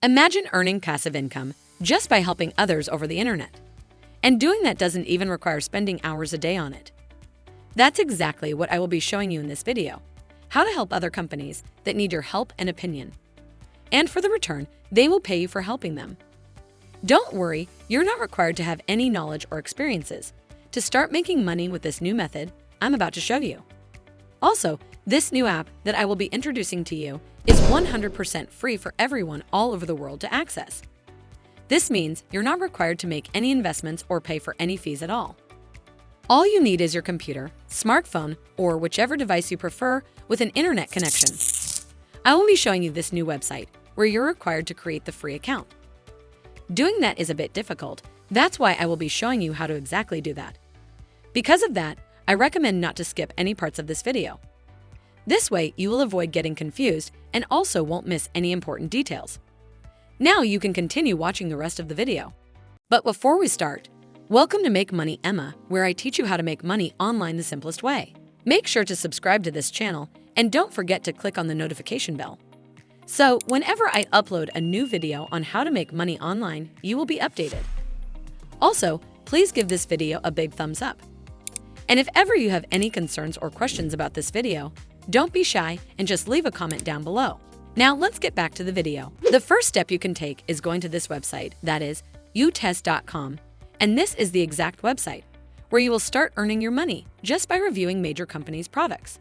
Imagine earning passive income just by helping others over the internet. And doing that doesn't even require spending hours a day on it. That's exactly what I will be showing you in this video. How to help other companies that need your help and opinion. And for the return, they will pay you for helping them. Don't worry, you're not required to have any knowledge or experiences to start making money with this new method I'm about to show you. Also, this new app that I will be introducing to you is 100% free for everyone all over the world to access. This means you're not required to make any investments or pay for any fees at all. All you need is your computer, smartphone, or whichever device you prefer with an internet connection. I will be showing you this new website where you're required to create the free account. Doing that is a bit difficult. That's why I will be showing you how to exactly do that. Because of that, I recommend not to skip any parts of this video. This way, you will avoid getting confused and also won't miss any important details. Now you can continue watching the rest of the video. But before we start, welcome to Make Money Emma, where I teach you how to make money online the simplest way. Make sure to subscribe to this channel and don't forget to click on the notification bell. So whenever I upload a new video on how to make money online, you will be updated. Also, please give this video a big thumbs up. And if ever you have any concerns or questions about this video, don't be shy and just leave a comment down below. Now let's get back to the video. The first step you can take is going to this website, that is youtest.com, and this is the exact website where you will start earning your money just by reviewing major companies' products.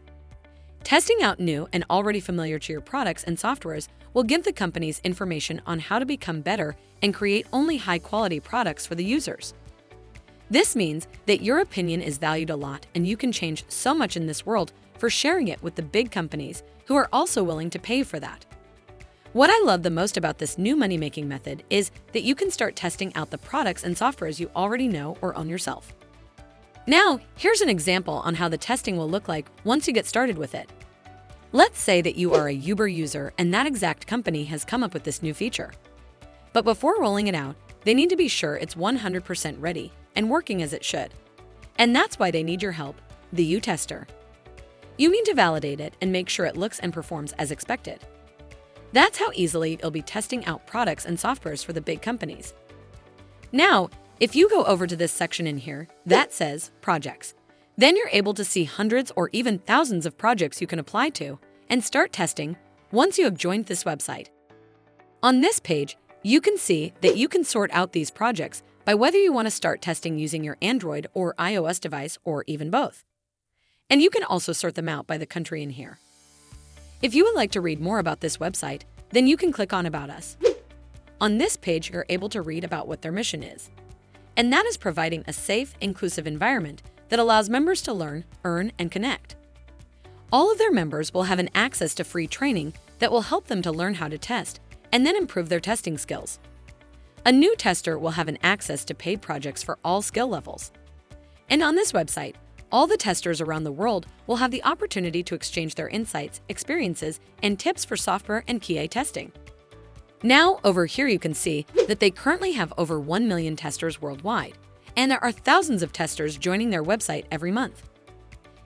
Testing out new and already familiar to your products and softwares will give the companies information on how to become better and create only high-quality products for the users. This means that your opinion is valued a lot and you can change so much in this world for sharing it with the big companies who are also willing to pay for that. What I love the most about this new money-making method is that you can start testing out the products and softwares you already know or own yourself. Now, here's an example on how the testing will look like once you get started with it. Let's say that you are a Uber user and that exact company has come up with this new feature. But before rolling it out, they need to be sure it's 100% ready and working as it should. And that's why they need your help, the U-Tester. You need to validate it and make sure it looks and performs as expected. That's how easily you'll be testing out products and softwares for the big companies. Now, if you go over to this section in here that says Projects, then you're able to see hundreds or even thousands of projects you can apply to and start testing once you have joined this website. On this page, you can see that you can sort out these projects by whether you want to start testing using your Android or iOS device or even both. And you can also sort them out by the country in here. If you would like to read more about this website, then you can click on About Us. On this page, you're able to read about what their mission is. And that is providing a safe, inclusive environment that allows members to learn, earn, and connect. All of their members will have an access to free training that will help them to learn how to test and then improve their testing skills. A new tester will have an access to paid projects for all skill levels. And on this website, all the testers around the world will have the opportunity to exchange their insights, experiences, and tips for software and QA testing. Now, over here you can see that they currently have over 1 million testers worldwide, and there are thousands of testers joining their website every month.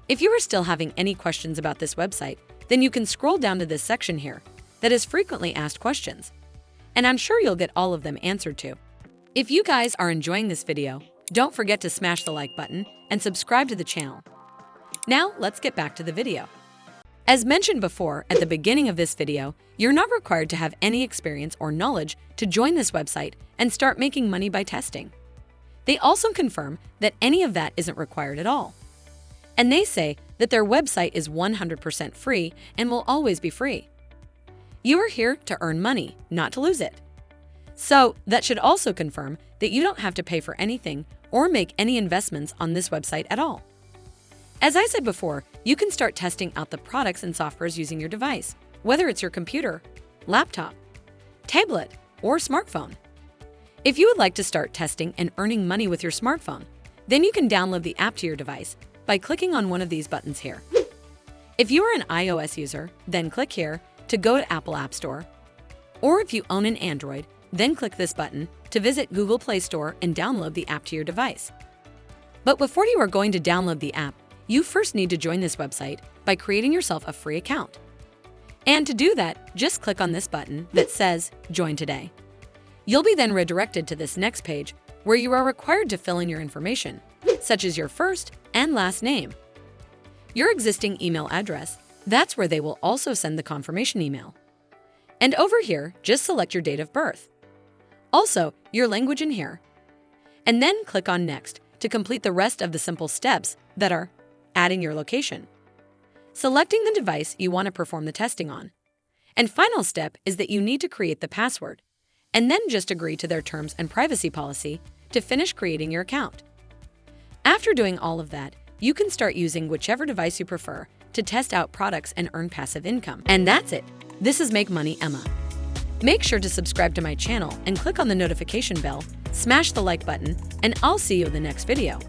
If you are still having any questions about this website, then you can scroll down to this section here that is frequently asked questions, and I'm sure you'll get all of them answered too. If you guys are enjoying this video, don't forget to smash the like button and subscribe to the channel. Now, let's get back to the video. As mentioned before at the beginning of this video, you're not required to have any experience or knowledge to join this website and start making money by testing. They also confirm that any of that isn't required at all. And they say that their website is 100% free and will always be free. You are here to earn money, not to lose it. So that should also confirm that you don't have to pay for anything or make any investments on this website at all. As I said before, you can start testing out the products and softwares using your device, whether it's your computer, laptop, tablet, or smartphone. If you would like to start testing and earning money with your smartphone, then you can download the app to your device by clicking on one of these buttons here. If you are an iOS user, then click here to go to Apple App Store. Or if you own an Android, then click this button to visit Google Play Store and download the app to your device. But before you are going to download the app, you first need to join this website by creating yourself a free account. And to do that, just click on this button that says Join Today. You'll be then redirected to this next page where you are required to fill in your information, such as your first and last name. Your existing email address, that's where they will also send the confirmation email. And over here, just select your date of birth. Also, your language in here. And then click on Next to complete the rest of the simple steps that are adding your location, selecting the device you want to perform the testing on. And final step is that you need to create the password, and then just agree to their terms and privacy policy to finish creating your account. After doing all of that, you can start using whichever device you prefer to test out products and earn passive income. And that's it. This is Make Money Emma. Make sure to subscribe to my channel and click on the notification bell, smash the like button, and I'll see you in the next video.